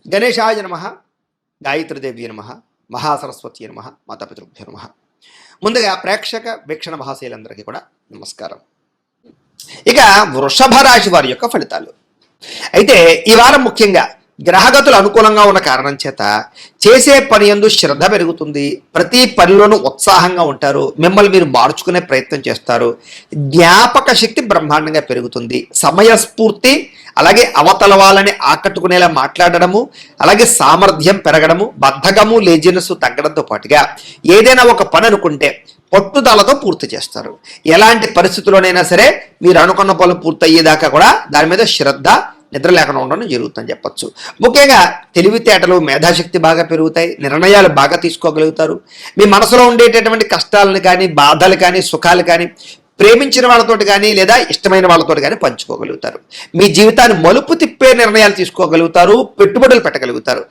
గణేశాయ నమః, గాయత్రీదేవి నమః, మహాసరస్వతి నమః, మాతాపితృభ్యో నమః. ముందుగా ప్రేక్షక వీక్షణ మహాశైలందరికీ కూడా నమస్కారం. ఇక వృషభ రాశి వారి యొక్క ఫలితాలు. అయితే ఈ వారం ముఖ్యంగా గ్రహగతులు అనుకూలంగా ఉన్న కారణం చేత చేసే పని యందు శ్రద్ధ పెరుగుతుంది. ప్రతి పనిలోనూ ఉత్సాహంగా ఉంటారు. మిమ్మల్ని మీరు మార్చుకునే ప్రయత్నం చేస్తారు. జ్ఞాపక శక్తి బ్రహ్మాండంగా పెరుగుతుంది. సమయస్ఫూర్తి, అలాగే అవతల వాళ్ళని ఆకట్టుకునేలా మాట్లాడడము, అలాగే సామర్థ్యం పెరగడము, బద్ధకము లేజినెస్ తగ్గడంతో పాటుగా ఏదైనా ఒక పని అనుకుంటే పట్టుదలతో పూర్తి చేస్తారు. ఎలాంటి పరిస్థితుల్లోనైనా సరే మీరు అనుకున్న పనులు పూర్తయ్యేదాకా కూడా దాని మీద శ్రద్ధ, నిద్ర లేకుండా ఉండడం జరుగుతుందని చెప్పచ్చు. ముఖ్యంగా తెలివితేటలు, మేధాశక్తి బాగా పెరుగుతాయి. నిర్ణయాలు బాగా తీసుకోగలుగుతారు. మీ మనసులో ఉండేటటువంటి కష్టాలను కానీ, బాధలు కానీ, సుఖాలు కానీ ప్రేమించిన వాళ్ళతోటి కానీ లేదా ఇష్టమైన వాళ్ళతోటి కానీ పంచుకోగలుగుతారు. మీ జీవితాన్ని మలుపు తిప్పే నిర్ణయాలు తీసుకోగలుగుతారు. పెట్టుబడులు పెట్టగలుగుతారు.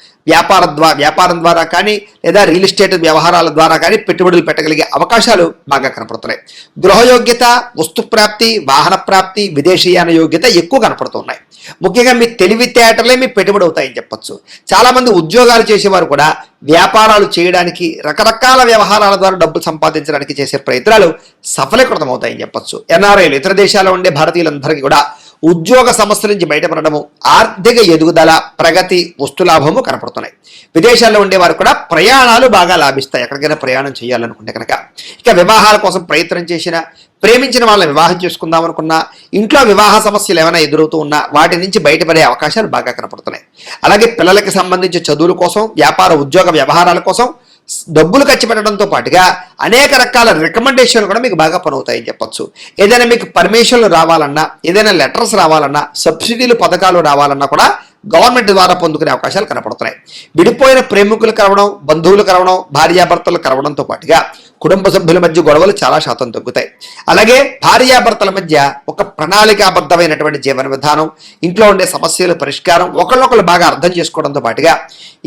వ్యాపారం ద్వారా కానీ లేదా రియల్ ఎస్టేట్ వ్యవహారాల ద్వారా కానీ పెట్టుబడులు పెట్టగలిగే అవకాశాలు బాగా కనపడుతున్నాయి. గృహయోగ్యత, వస్తు ప్రాప్తి, వాహన ప్రాప్తి, విదేశీయాన యోగ్యత ఎక్కువ కనపడుతున్నాయి. ముఖ్యంగా మీ తెలివితేటలే మీ పెట్టుబడి అవుతాయని చెప్పచ్చు. చాలామంది ఉద్యోగాలు చేసేవారు కూడా వ్యాపారాలు చేయడానికి, రకరకాల వ్యవహారాల ద్వారా డబ్బులు సంపాదించడానికి చేసే ప్రయత్నాలు సఫలీకృతం అవుతాయని చెప్పచ్చు. ఎన్ఆర్ఐలు, ఇతర దేశాల్లో ఉండే భారతీయులందరికీ కూడా ఉద్యోగ సమస్యల నుంచి బయటపడడము, ఆర్థిక ఎదుగుదల, ప్రగతి, వస్తులాభము కనపడుతున్నాయి. విదేశాల్లో ఉండేవారు కూడా ప్రయాణాలు బాగా లాభిస్తాయి ఎక్కడికైనా ప్రయాణం చేయాలనుకుంటే కనుక. ఇక వివాహాల కోసం ప్రయత్నం చేసిన, ప్రేమించిన వాళ్ళని వివాహం చేసుకుందాం అనుకున్నా, ఇంట్లో వివాహ సమస్యలు ఏమైనా ఎదురవుతూ ఉన్నా వాటి నుంచి బయటపడే అవకాశాలు బాగా కనపడుతున్నాయి. అలాగే పిల్లలకి సంబంధించి చదువుల కోసం, వ్యాపార ఉద్యోగ వ్యవహారాల కోసం డబ్బులు ఖర్చు పెట్టడంతో పాటుగా అనేక రకాల రికమెండేషన్లు కూడా మీకు బాగా పనవుతాయని చెప్పచ్చు. ఏదైనా మీకు పర్మిషన్లు రావాలన్నా, ఏదైనా లెటర్స్ రావాలన్నా, సబ్సిడీలు పథకాలు రావాలన్నా కూడా గవర్నమెంట్ ద్వారా పొందుకునే అవకాశాలు కనపడుతున్నాయి. విడిపోయిన ప్రేమికులు కలవడం, బంధువులు కలవడం, భార్యాభర్తలు కలవడంతో పాటుగా కుటుంబ సభ్యుల మధ్య గొడవలు చాలా శాతం తగ్గుతాయి. అలాగే భార్యాభర్తల మధ్య ఒక ప్రణాళికాబద్ధమైనటువంటి జీవన విధానం, ఇంట్లో ఉండే సమస్యల పరిష్కారం, ఒకళ్ళొకళ్ళు బాగా అర్థం చేసుకోవడంతో పాటుగా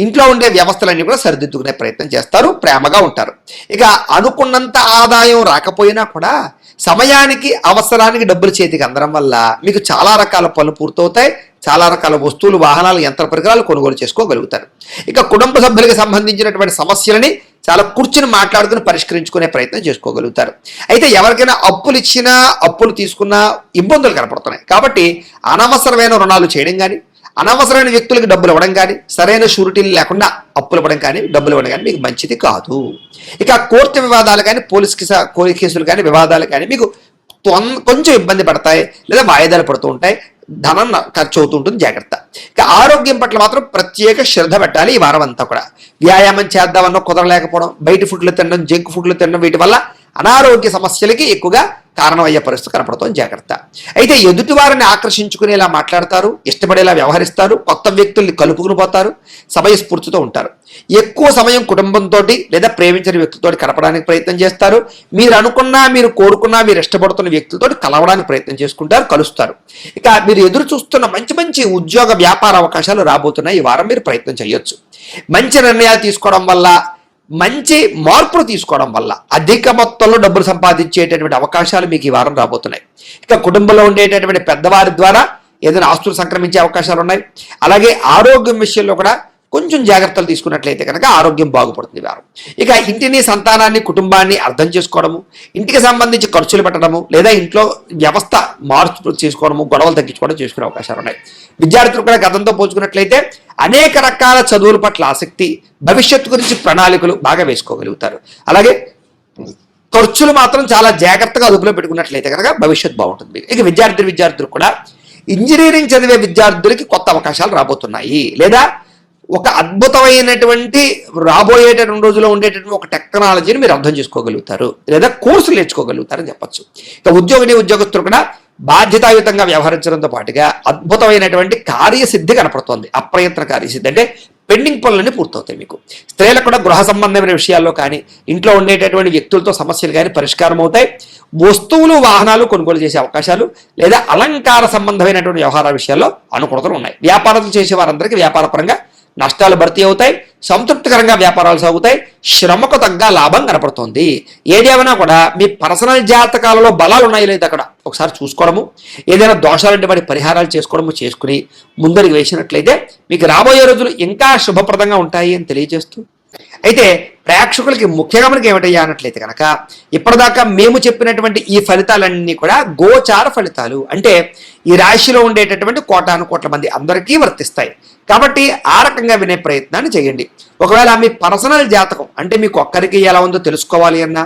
ఇంట్లో ఉండే వ్యవస్థలన్నీ కూడా సరిదిద్దుకునే ప్రయత్నం చేస్తారు. ప్రేమగా ఉంటారు. ఇక అనుకున్నంత ఆదాయం రాకపోయినా కూడా సమయానికి, అవసరానికి డబ్బులు చేతికి అందడం వల్ల మీకు చాలా రకాల పనులు పూర్తవుతాయి. చాలా రకాల వస్తువులు, వాహనాలు, యంత్ర పరికరాలు కొనుగోలు చేసుకోగలుగుతారు. ఇక కుటుంబ సభ్యులకు సంబంధించినటువంటి సమస్యలని చాలా కూర్చుని మాట్లాడుకుని పరిష్కరించుకునే ప్రయత్నం చేసుకోగలుగుతారు. అయితే ఎవరికైనా అప్పులు ఇచ్చినా, అప్పులు తీసుకున్నా ఇబ్బందులు కనపడుతున్నాయి. కాబట్టి అనవసరమైన రుణాలు చేయడం కానీ, అనవసరమైన వ్యక్తులకు డబ్బులు ఇవ్వడం కానీ, సరైన షూరిటీలు లేకుండా అప్పులు ఇవ్వడం కానీ, డబ్బులు ఇవ్వడం కానీ మీకు మంచిది కాదు. ఇక కోర్టు వివాదాలు కానీ, పోలీస్ కేసులు కానీ, వివాదాలు కానీ మీకు కొంచెం ఇబ్బంది పడతాయి లేదా వాయిదాలు పడుతూ ఉంటాయి. ధనం ఖర్చు అవుతుంటుంది. జాగ్రత్త. ఇక ఆరోగ్యం పట్ల మాత్రం ప్రత్యేక శ్రద్ధ పెట్టాలి. ఈ వారం అంతా కూడా వ్యాయామం చేద్దామన్నా కుదరలేకపోవడం, బయట ఫుడ్లు తినడం, జంక్ ఫుడ్లు తినడం, వీటి వల్ల అనారోగ్య సమస్యలకి ఎక్కువగా కారణమయ్యే పరిస్థితి కనపడుతుంది. జాగ్రత్త. అయితే ఎదుటి వారిని ఆకర్షించుకునేలా మాట్లాడతారు, ఇష్టపడేలా వ్యవహరిస్తారు, కొత్త వ్యక్తుల్ని కలుపుకుని పోతారు, సమయస్ఫూర్తితో ఉంటారు. ఎక్కువ సమయం కుటుంబంతో లేదా ప్రేమించిన వ్యక్తులతో గడపడానికి ప్రయత్నం చేస్తారు. మీరు అనుకున్నా, మీరు కోరుకున్నా, మీరు ఇష్టపడుతున్న వ్యక్తులతో కలవడానికి ప్రయత్నం చేసుకుంటారు, కలుస్తారు. ఇక మీరు ఎదురు చూస్తున్న మంచి మంచి ఉద్యోగ వ్యాపార అవకాశాలు రాబోతున్నాయి. ఈ వారం మీరు ప్రయత్నం చేయొచ్చు. మంచి నిర్ణయాలు తీసుకోవడం వల్ల, మంచి మార్పులు తీసుకోవడం వల్ల అధిక మొత్తంలో డబ్బులు సంపాదించేటటువంటి అవకాశాలు మీకు ఈ వారం రాబోతున్నాయి. ఇక కుటుంబంలో ఉండేటటువంటి పెద్దవారి ద్వారా ఏదైనా ఆస్తులు సంక్రమించే అవకాశాలు ఉన్నాయి. అలాగే ఆరోగ్యం విషయంలో కూడా కొంచెం జాగ్రత్తలు తీసుకున్నట్లయితే కనుక ఆరోగ్యం బాగుపడుతుంది ఈ వారం. ఇక ఇంటిని, సంతానాన్ని, కుటుంబాన్ని అర్థం చేసుకోవడము, ఇంటికి సంబంధించి ఖర్చులు పెట్టడము, లేదా ఇంట్లో వ్యవస్థ మార్పు చేసుకోవడము, గొడవలు తగ్గించుకోవడం చేసుకునే అవకాశాలు ఉన్నాయి. విద్యార్థులు కూడా గతంతో పోల్చుకున్నట్లయితే అనేక రకాల చదువుల పట్ల ఆసక్తి, భవిష్యత్తు గురించి ప్రణాళికలు బాగా వేసుకోగలుగుతారు. అలాగే ఖర్చులు మాత్రం చాలా జాగ్రత్తగా అదుపులో పెట్టుకున్నట్లయితే కనుక భవిష్యత్తు బాగుంటుంది. ఇక విద్యార్థులు కూడా ఇంజనీరింగ్ చదివే విద్యార్థులకి కొత్త అవకాశాలు రాబోతున్నాయి. లేదా ఒక అద్భుతమైనటువంటి రాబోయేటటువంటి రోజుల్లో ఉండేటటువంటి ఒక టెక్నాలజీని మీరు అర్థం చేసుకోగలుగుతారు, లేదా కోర్సులు నేర్చుకోగలుగుతారని చెప్పచ్చు. ఇక ఉద్యోగస్తులు కూడా బాధ్యతాయుతంగా వ్యవహరించడంతో పాటుగా అద్భుతమైనటువంటి కార్యసిద్ధి కనపడుతోంది. అప్రయత్న కార్యసిద్ధి అంటే పెండింగ్ పనులన్నీ పూర్తవుతాయి మీకు. స్త్రీలకు కూడా గృహ సంబంధమైన విషయాల్లో కానీ, ఇంట్లో ఉండేటటువంటి వ్యక్తులతో సమస్యలు కానీ పరిష్కారం అవుతాయి. వస్తువులు, వాహనాలు కొనుగోలు చేసే అవకాశాలు లేదా అలంకార సంబంధమైనటువంటి వ్యవహారాల విషయాల్లో అనుకూలతలు ఉన్నాయి. వ్యాపారాలు చేసే వారందరికీ వ్యాపారపరంగా నష్టాలు భర్తీ అవుతాయి. సంతృప్తికరంగా వ్యాపారాలు సాగుతాయి. శ్రమకు తగ్గ లాభం కనపడుతుంది. ఏదేమైనా కూడా మీ పర్సనల్ జాతకాలలో బలాలు ఉన్నాయి లేదా అక్కడ ఒకసారి చూసుకోవడము, ఏదైనా దోషాలుంటే వాటి పరిహారాలు చేసుకోవడము చేసుకుని ముందరికి వేసినట్లయితే మీకు రాబోయే రోజులు ఇంకా శుభప్రదంగా ఉంటాయి అని తెలియజేస్తూ, అయితే ప్రేక్షకులకి ముఖ్యంగా మనకి ఏమిటయ్యా అన్నట్లయితే కనుక ఇప్పటిదాకా మేము చెప్పినటువంటి ఈ ఫలితాలన్నీ కూడా గోచార ఫలితాలు, అంటే ఈ రాశిలో ఉండేటటువంటి కోటాను కోట్ల మంది అందరికీ వర్తిస్తాయి. కాబట్టి ఆ రకంగా వినే ప్రయత్నాన్ని చేయండి. ఒకవేళ మీ పర్సనల్ జాతకం అంటే మీకు ఒక్కరికి ఎలా ఉందో తెలుసుకోవాలి అన్నా,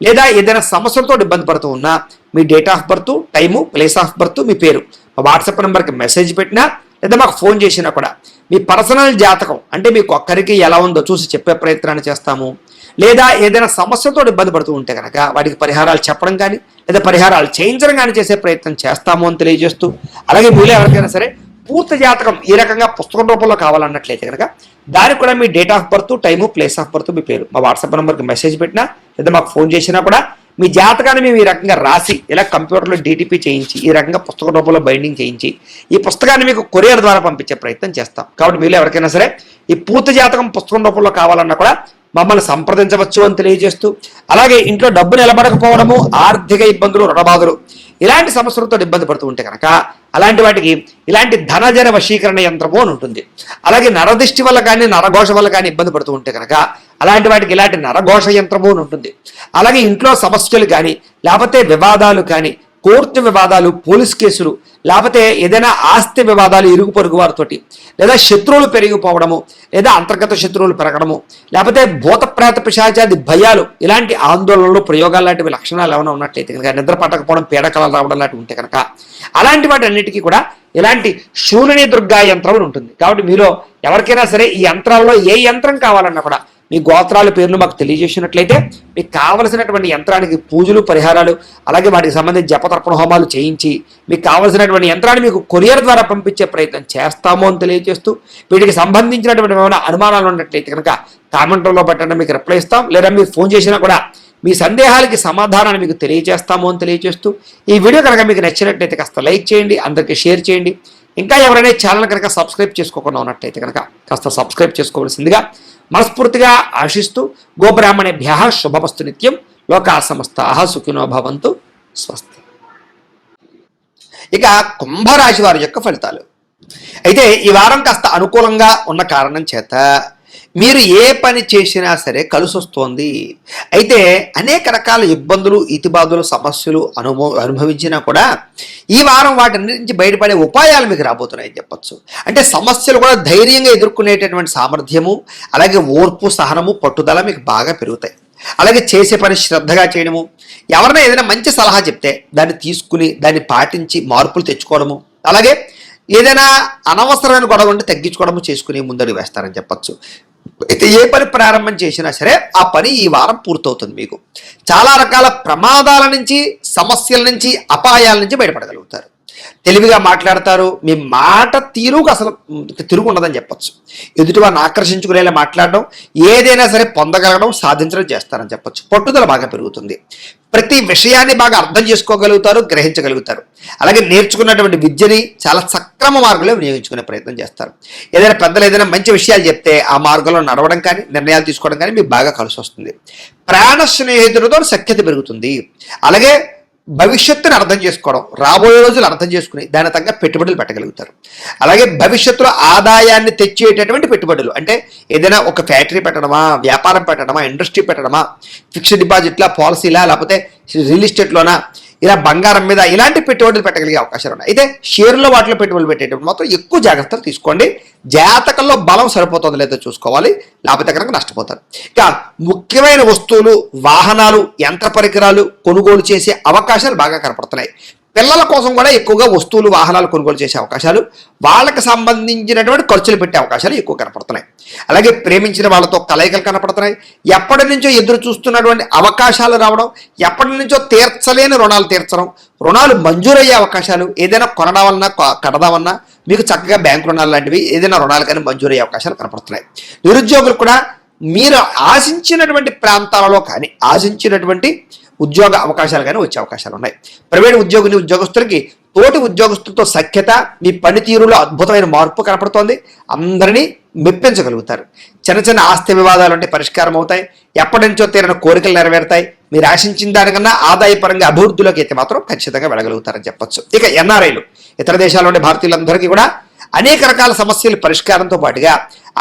లేదా ఏదైనా సమస్యలతో ఇబ్బంది పడుతూ ఉన్నా మీ date of birth, time, place of birth, మీ పేరు మా వాట్సాప్ నెంబర్కి మెసేజ్ పెట్టినా లేదా మాకు ఫోన్ చేసినా కూడా మీ పర్సనల్ జాతకం అంటే మీకు ఒక్కరికి ఎలా ఉందో చూసి చెప్పే ప్రయత్నాన్ని చేస్తాము. లేదా ఏదైనా సమస్యతో ఇబ్బంది పడుతూ ఉంటే కనుక వాటికి పరిహారాలు చెప్పడం కానీ లేదా పరిహారాలు చేయించడం కానీ చేసే ప్రయత్నం చేస్తాము అని తెలియజేస్తూ, అలాగే మీలో ఎవరికైనా సరే పూర్తి జాతకం ఈ రకంగా పుస్తకం రూపంలో కావాలన్నట్లయితే కనుక దానికి కూడా మీ date of birth, time, place of birth, మీ పేరు మా వాట్సాప్ నెంబర్కి మెసేజ్ పెట్టినా లేదా మాకు ఫోన్ చేసినా కూడా మీ జాతకాన్ని మేము ఈ రకంగా రాసి ఇలా కంప్యూటర్లో DTP చేయించి ఈ రకంగా పుస్తక రూపంలో బైండింగ్ చేయించి ఈ పుస్తకాన్ని మీకు కొరియర్ ద్వారా పంపించే ప్రయత్నం చేస్తాం. కాబట్టి మీలో ఎవరికైనా సరే ఈ పూర్తి జాతకం పుస్తకం రూపంలో కావాలన్నా కూడా మమ్మల్ని సంప్రదించవచ్చు అని తెలియజేస్తూ, అలాగే ఇంట్లో డబ్బు నిలబడకపోవడము, ఆర్థిక ఇబ్బందులు, రుణబాధలు ఇలాంటి సమస్యలతో ఇబ్బంది పడుతూ ఉంటే కనుక అలాంటి వాటికి ఇలాంటి ధనజన వశీకరణ యంత్రము అని ఉంటుంది. అలాగే నరదిష్టి వల్ల కానీ నరఘోష వల్ల కానీ ఇబ్బంది పడుతూ ఉంటే కనుక అలాంటి వాటికి ఇలాంటి నరఘోష యంత్రము అని ఉంటుంది. అలాగే ఇంట్లో సమస్యలు కానీ లేకపోతే వివాదాలు కానీ, కోర్టు వివాదాలు, పోలీస్ కేసులు, లేకపోతే ఏదైనా ఆస్తి వివాదాలు ఇరుగు పొరుగు వారితోటి, లేదా శత్రువులు పెరిగిపోవడము, లేదా అంతర్గత శత్రువులు పెరగడము, లేకపోతే భూత ప్రేత పిశాచాది భయాలు, ఇలాంటి ఆందోళనలు, ప్రయోగాలు లాంటివి లక్షణాలు ఏమైనా ఉన్నట్లయితే కనుక, నిద్ర పట్టకపోవడం, పీడకలలు రావడం లాంటివి ఉంటే కనుక అలాంటి వాటి అన్నిటికీ కూడా ఇలాంటి శూలిని దుర్గా యంత్రం ఉంటుంది. కాబట్టి మీలో ఎవరికైనా సరే ఈ యంత్రాల్లో ఏ యంత్రం కావాలన్నా కూడా మీ గోత్రాల పేర్లు మాకు తెలియజేసినట్లయితే మీకు కావలసినటువంటి యంత్రానికి పూజలు, పరిహారాలు, అలాగే వాటికి సంబంధించి జపతర్పణ హోమాలు చేయించి మీకు కావలసినటువంటి యంత్రాన్ని మీకు కొరియర్ ద్వారా పంపించే ప్రయత్నం చేస్తాము అని తెలియజేస్తూ, వీటికి సంబంధించినటువంటి ఏమైనా అనుమానాలు ఉన్నట్లయితే కనుక కామెంట్లో పెట్టండి, మీకు రిప్లై ఇస్తాం. లేదా మీరు ఫోన్ చేసినా కూడా మీ సందేహాలకి సమాధానాన్ని మీకు తెలియజేస్తాము అని తెలియజేస్తూ, ఈ వీడియో కనుక మీకు నచ్చినట్లయితే కాస్త లైక్ చేయండి, అందరికీ షేర్ చేయండి. ఇంకా ఎవరైనా ఛానల్ కనుక సబ్స్క్రైబ్ చేసుకోకుండా ఉన్నట్లయితే కనుక కాస్త సబ్స్క్రైబ్ చేసుకోవాల్సిందిగా మనస్ఫూర్తిగా ఆశిస్తూ, గోబ్రాహ్మణేభ్యః శుభమస్తు నిత్యం, లోకా సమస్తాః సుఖినో భవంతు, స్వస్తి. ఇక కుంభరాశి వారి యొక్క ఫలితాలు. అయితే ఈ వారం కాస్త అనుకూలంగా ఉన్న కారణం చేత మీరు ఏ పని చేసినా సరే కలిసి వస్తోంది. అయితే అనేక రకాల ఇబ్బందులు, ఇతిబాధలు, సమస్యలు అనుభవించినా కూడా ఈ వారం వాటి నుంచి బయటపడే ఉపాయాలు మీకు రాబోతున్నాయని చెప్పచ్చు. అంటే సమస్యలు కూడా ధైర్యంగా ఎదుర్కొనేటటువంటి సామర్థ్యము, అలాగే ఓర్పు, సహనము, పట్టుదల మీకు బాగా పెరుగుతాయి. అలాగే చేసే పని శ్రద్ధగా చేయడము, ఎవరైనా ఏదైనా మంచి సలహా చెప్తే దాన్ని తీసుకుని దాన్ని పాటించి మార్పులు తెచ్చుకోవడము, అలాగే ఏదైనా అనవసరమైన గొడవ ఉంటే తగ్గించుకోవడము చేసుకుని ముందడుగు వేస్తారని చెప్పచ్చు. అయితే ఏ పని ప్రారంభం చేసినా సరే ఆ పని ఈ వారం పూర్తవుతుంది. మీకు చాలా రకాల ప్రమాదాల నుంచి, సమస్యల నుంచి, అపాయాల నుంచి బయటపడగలుగుతారు. తెలివిగా మాట్లాడతారు. మీ మాట తీరుకు అసలు తిరుగు ఉండదని చెప్పచ్చు. ఎదుటివారిని ఆకర్షించుకునేలా మాట్లాడడం, ఏదైనా సరే పొందగలగడం, సాధించడం చేస్తారని చెప్పచ్చు. పట్టుదల బాగా పెరుగుతుంది. ప్రతి విషయాన్ని బాగా అర్థం చేసుకోగలుగుతారు, గ్రహించగలుగుతారు. అలాగే నేర్చుకున్నటువంటి విద్యని చాలా సక్రమ మార్గంలో వినియోగించుకునే ప్రయత్నం చేస్తారు. ఏదైనా పెద్దలు ఏదైనా మంచి విషయాలు చెప్తే ఆ మార్గంలో నడవడం కానీ, నిర్ణయాలు తీసుకోవడం కానీ మీకు బాగా కలిసి వస్తుంది. ప్రాణ స్నేహితులతో సఖ్యత పెరుగుతుంది. అలాగే భవిష్యత్తుని అర్థం చేసుకోవడం, రాబోయే రోజులు అర్థం చేసుకుని దాని తగ్గ పెట్టుబడులు పెట్టగలుగుతారు. అలాగే భవిష్యత్తులో ఆదాయాన్ని తెచ్చేటటువంటి పెట్టుబడులు, అంటే ఏదైనా ఒక ఫ్యాక్టరీ పెట్టడమా, వ్యాపారం పెట్టడమా, ఇండస్ట్రీ పెట్టడమా, ఫిక్స్డ్ డిపాజిట్లా, పాలసీలా, లేకపోతే రియల్ ఎస్టేట్లోనా, ఇలా బంగారం మీద ఇలాంటి పెట్టుబడులు పెట్టగలిగే అవకాశాలు ఉన్నాయి. అయితే షేర్లో వాటిలో పెట్టుబడులు పెట్టేటప్పుడు మాత్రం ఎక్కువ జాగ్రత్తలు తీసుకోండి. జాతకంలో బలం సరిపోతుందో లేదో చూసుకోవాలి, లేకపోతే కనుక నష్టపోతారు. ఇక ముఖ్యమైన వస్తువులు, వాహనాలు, యంత్ర పరికరాలు కొనుగోలు చేసే అవకాశాలు బాగా కనపడుతున్నాయి. పిల్లల కోసం కూడా ఎక్కువగా వస్తువులు, వాహనాలు కొనుగోలు చేసే అవకాశాలు, వాళ్ళకి సంబంధించినటువంటి ఖర్చులు పెట్టే అవకాశాలు ఎక్కువ కనపడుతున్నాయి. అలాగే ప్రేమించిన వాళ్ళతో కలయికలు కనపడుతున్నాయి. ఎప్పటి నుంచో ఎదురు చూస్తున్నటువంటి అవకాశాలు రావడం, ఎప్పటి నుంచో తీర్చలేని రుణాలు తీర్చడం, రుణాలు మంజూరయ్యే అవకాశాలు, ఏదైనా కొనడావన్నా కడదామన్నా మీకు చక్కగా బ్యాంకు రుణాలు లాంటివి ఏదైనా రుణాలు కానీ మంజూరయ్యే అవకాశాలు కనపడుతున్నాయి. నిరుద్యోగులు కూడా మీరు ఆశించినటువంటి ప్రాంతాలలో కానీ, ఆశించినటువంటి ఉద్యోగ అవకాశాలు కానీ వచ్చే అవకాశాలు ఉన్నాయి. ప్రైవేట్ ఉద్యోగుని, ఉద్యోగస్తులకి తోటి ఉద్యోగస్తులతో సఖ్యత, మీ పనితీరులో అద్భుతమైన మార్పు కనపడుతోంది. అందరినీ మెప్పించగలుగుతారు. చిన్న చిన్న ఆస్తి వివాదాలు అంటే పరిష్కారం అవుతాయి. ఎప్పటి నుంచో తీరిన కోరికలు నెరవేరుతాయి. మీరు ఆశించిన దానికన్నా ఆదాయపరంగా అభివృద్ధిలోకి అయితే మాత్రం ఖచ్చితంగా వెళ్ళగలుగుతారని చెప్పొచ్చు. ఇక ఎన్ఆర్ఐలు, ఇతర దేశాల్లో ఉండే భారతీయులందరికీ కూడా అనేక రకాల సమస్యల పరిష్కారంతో పాటుగా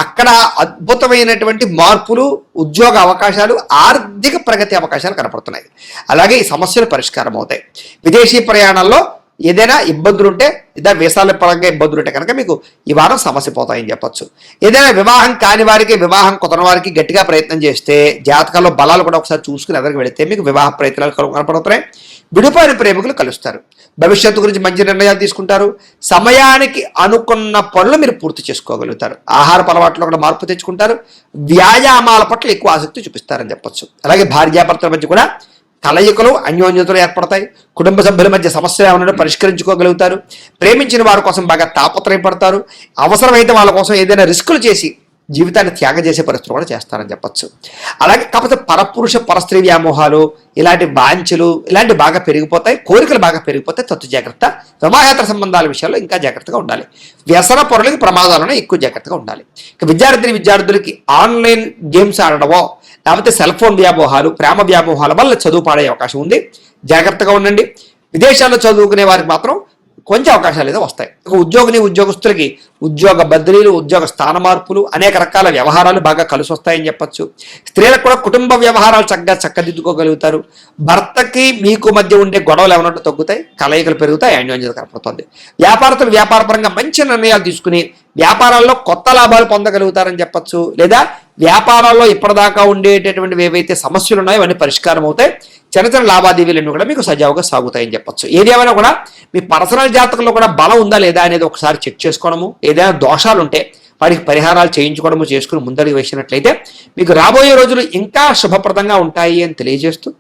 అక్కడ అద్భుతమైనటువంటి మార్పులు, ఉద్యోగ అవకాశాలు, ఆర్థిక ప్రగతి అవకాశాలు కనపడుతున్నాయి. అలాగే ఈ సమస్యలు పరిష్కారం అవుతాయి. విదేశీ ప్రయాణాల్లో ఏదైనా ఇబ్బందులు ఉంటే, లేదా వీసాల పరంగా ఇబ్బందులు ఉంటే కనుక మీకు ఈ వారం సమస్య పోతాయని చెప్పొచ్చు. ఏదైనా వివాహం కాని వారికి, వివాహం కుదరని వారికి గట్టిగా ప్రయత్నం చేస్తే, జాతకాల్లో బలాలు కూడా ఒకసారి చూసుకుని ఎదురుకు వెళితే మీకు వివాహ ప్రయత్నాలు కనపడుతున్నాయి. విడిపోయిన ప్రేమికులు కలుస్తారు. భవిష్యత్తు గురించి మంచి నిర్ణయాలు తీసుకుంటారు. సమయానికి అనుకున్న పనులు మీరు పూర్తి చేసుకోగలుగుతారు. ఆహారపు అలవాట్లో కూడా మార్పు తెచ్చుకుంటారు. వ్యాయామాల పట్ల ఎక్కువ ఆసక్తి చూపిస్తారని చెప్పొచ్చు. అలాగే భార్యాభర్తల మధ్య కూడా కలయికలు, అన్యోన్యతలు ఏర్పడతాయి. కుటుంబ సభ్యుల మధ్య సమస్యలు ఏమైనా పరిష్కరించుకోగలుగుతారు. ప్రేమించిన వారి కోసం బాగా తాపత్రయపడతారు. అవసరమైతే వాళ్ళ కోసం ఏదైనా రిస్కులు చేసి జీవితాన్ని త్యాగం చేసే పరిస్థితులు కూడా చేస్తారని చెప్పొచ్చు. అలాగే కాకపోతే పరపురుష పరస్త్రీ వ్యామోహాలు, ఇలాంటి వాంఛలు ఇలాంటి బాగా పెరిగిపోతాయి. కోరికలు బాగా పెరిగిపోతాయి. తత్తు జాగ్రత్త. వివాహేతర సంబంధాల విషయాల్లో ఇంకా జాగ్రత్తగా ఉండాలి. వ్యసన పొరలకి ప్రమాదాలను ఎక్కువ జాగ్రత్తగా ఉండాలి. ఇక విద్యార్థులకి ఆన్లైన్ గేమ్స్ ఆడడమో, లేకపోతే సెల్ ఫోన్ వ్యామోహాలు, ప్రేమ వ్యామోహాల వల్ల చదువు పాడే అవకాశం ఉంది. జాగ్రత్తగా ఉండండి. విదేశాల్లో చదువుకునే వారికి మాత్రం కొంచెం అవకాశాలు ఏదో వస్తాయి. ఉద్యోగస్తులకి ఉద్యోగ బదిలీలు, ఉద్యోగ స్థాన మార్పులు, అనేక రకాల వ్యవహారాలు బాగా కలిసి వస్తాయని చెప్పొచ్చు. స్త్రీలకు కూడా కుటుంబ వ్యవహారాలు చక్కదిద్దుకోగలుగుతారు. భర్తకి మీకు మధ్య ఉండే గొడవలు ఏమన్నట్టు తగ్గుతాయి. కలయికలు పెరుగుతాయి. అన్యోన్యత కనపడుతుంది. వ్యాపారస్తులు వ్యాపారపరంగా మంచి నిర్ణయాలు తీసుకుని వ్యాపారాల్లో కొత్త లాభాలు పొందగలుగుతారని చెప్పొచ్చు. లేదా వ్యాపారాల్లో ఇప్పటిదాకా ఉండేటటువంటివి ఏవైతే సమస్యలు ఉన్నాయో అవన్నీ పరిష్కారం అవుతాయి. చిన్న చిన్న లావాదేవీలన్నీ కూడా మీకు సజావుగా సాగుతాయని చెప్పొచ్చు. ఏది ఏమైనా కూడా మీ పర్సనల్ జాతకంలో కూడా బలం ఉందా లేదా అనేది ఒకసారి చెక్ చేసుకోవడము, ఏదైనా దోషాలు ఉంటే వాటికి పరిహారాలు చేయించుకోవడము చేసుకుని ముందడుగు వేసినట్లయితే మీకు రాబోయే రోజులు ఇంకా శుభప్రదంగా ఉంటాయి అని తెలియజేస్తూ